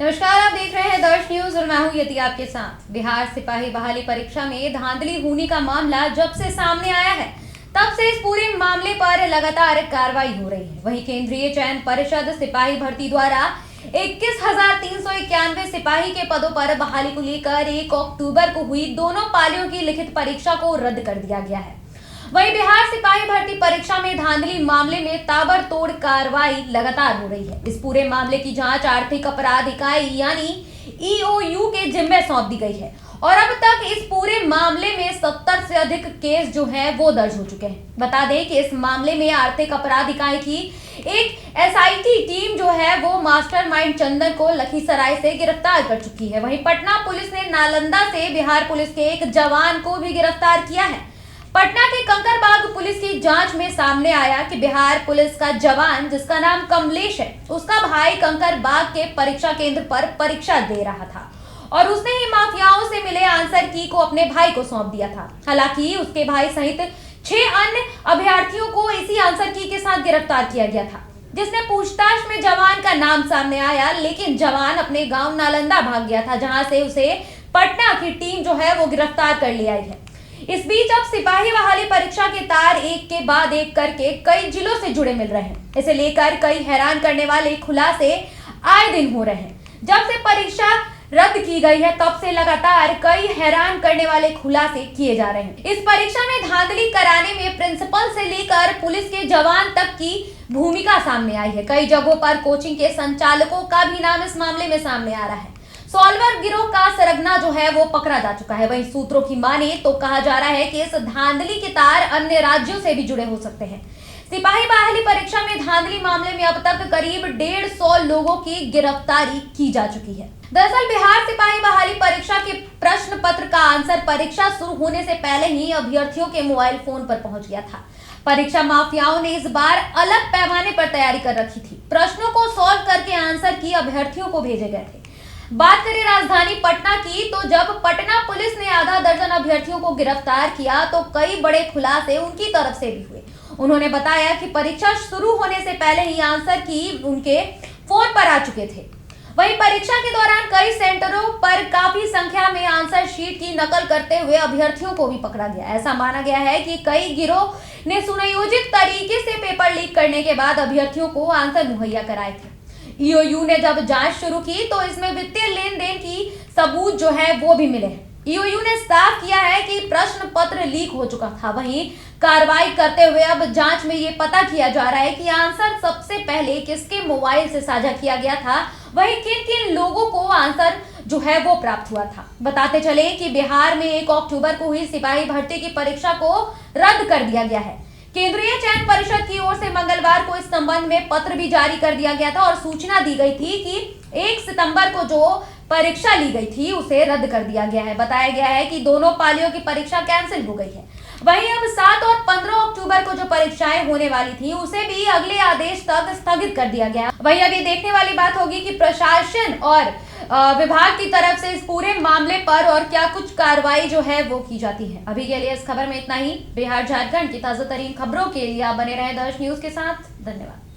नमस्कार, आप देख रहे हैं दर्श न्यूज और मैं हूं यति आपके साथ। बिहार सिपाही बहाली परीक्षा में धांधली होने का मामला जब से सामने आया है तब से इस पूरे मामले पर लगातार कार्रवाई हो रही है। वहीं केंद्रीय चयन परिषद सिपाही भर्ती द्वारा 21,391 सिपाही के पदों पर बहाली को लेकर 1 अक्टूबर को हुई दोनों पालियों की लिखित परीक्षा को रद्द कर दिया गया है। वहीं बिहार सिपाही भर्ती परीक्षा में धांधली मामले में ताबड़तोड़ कार्रवाई लगातार हो रही है। इस पूरे मामले की जांच आर्थिक अपराध इकाई यानी ईओयू के जिम्मे सौंप दी गई है और अब तक इस पूरे मामले में 70 से अधिक केस जो हैं वो दर्ज हो चुके हैं। बता दें कि इस मामले में आर्थिक अपराध इकाई की एक एसआईटी टीम जो है वो मास्टरमाइंड चंदन को लखीसराय से गिरफ्तार कर चुकी है। वहीं पटना पुलिस ने नालंदा से बिहार पुलिस के एक जवान को भी गिरफ्तार किया है। पटना के कंकरबाग पुलिस की जांच में सामने आया कि बिहार पुलिस का जवान जिसका नाम कमलेश है, उसका भाई कंकरबाग के परीक्षा केंद्र पर परीक्षा दे रहा था और उसने ही माफियाओं से मिले आंसर की को अपने भाई को सौंप दिया था। हालांकि उसके भाई सहित 6 अन्य अभ्यर्थियों को इसी आंसर की के साथ गिरफ्तार किया गया था, जिसने पूछताछ में जवान का नाम सामने आया, लेकिन जवान अपने गाँव नालंदा भाग गया था, जहाँ से उसे पटना की टीम जो है वो गिरफ्तार कर ले आई है। इस बीच अब सिपाही बहाली परीक्षा के तार एक के बाद एक करके कई जिलों से जुड़े मिल रहे हैं। इसे लेकर कई हैरान करने वाले खुलासे आए दिन हो रहे हैं। जब से परीक्षा रद्द की गई है तब से लगातार कई हैरान करने वाले खुलासे किए जा रहे हैं। इस परीक्षा में धांधली कराने में प्रिंसिपल से लेकर पुलिस के जवान तक की भूमिका सामने आई है। कई जगहों पर कोचिंग के संचालकों का भी नाम इस मामले में सामने आ रहा है। सॉल्वर गिरोह का सरगना जो है वो पकड़ा जा चुका है। वहीं सूत्रों की माने तो कहा जा रहा है कि इस धांधली के तार अन्य राज्यों से भी जुड़े हो सकते हैं। सिपाही बहाली परीक्षा में धांधली मामले में अब तक करीब 150 लोगों की गिरफ्तारी की जा चुकी है। दरअसल बिहार सिपाही बहाली परीक्षा के प्रश्न पत्र का आंसर परीक्षा शुरू होने से पहले ही अभ्यर्थियों के मोबाइल फोन पर पहुंच गया था। परीक्षा माफियाओं ने इस बार अलग पैमाने पर तैयारी कर रखी थी। प्रश्नों को सॉल्व करके आंसर की अभ्यर्थियों को भेजे गए थे। बात करें राजधानी पटना की तो जब पटना पुलिस ने आधा दर्जन अभ्यर्थियों को गिरफ्तार किया तो कई बड़े खुलासे उनकी तरफ से भी हुए। उन्होंने बताया कि परीक्षा शुरू होने से पहले ही आंसर की उनके फोन पर आ चुके थे। वहीं परीक्षा के दौरान कई सेंटरों पर काफी संख्या में आंसर शीट की नकल करते हुए अभ्यर्थियों को भी पकड़ा गया। ऐसा माना गया है कि कई गिरोह ने सुनियोजित तरीके से पेपर लीक करने के बाद अभ्यर्थियों को आंसर मुहैया कराए थे। ईओयू ने जब जांच शुरू की तो इसमें वित्तीय लेन देन की सबूत जो है वो भी मिले हैं। ईओयू ने साफ किया है कि प्रश्न पत्र लीक हो चुका था। वहीं कार्रवाई करते हुए अब जांच में ये पता किया जा रहा है कि आंसर सबसे पहले किसके मोबाइल से साझा किया गया था, वहीं किन किन लोगों को आंसर जो है वो प्राप्त हुआ था। बताते चले कि बिहार में 1 अक्टूबर को हुई सिपाही भर्ती की परीक्षा को रद्द कर दिया गया है। केंद्रीय चयन परिषद की ओर से मंगलवार को इस संबंध में पत्र भी जारी कर दिया गया था और सूचना दी गई थी कि 1 सितंबर को जो परीक्षा ली गई थी उसे रद्द कर दिया गया है। बताया गया है कि दोनों पालियों की परीक्षा कैंसिल हो गई है। वहीं अब 7 और 15 अक्टूबर को जो परीक्षाएं होने वाली थी उसे भी अगले आदेश तक स्थगित कर दिया गया। वहीं अब ये देखने वाली बात होगी कि प्रशासन और विभाग की तरफ से इस पूरे मामले पर और क्या कुछ कार्रवाई जो है वो की जाती है। अभी के लिए इस खबर में इतना ही। बिहार झारखंड की ताजा तरीन खबरों के लिए आप बने रहें दर्श न्यूज के साथ। धन्यवाद।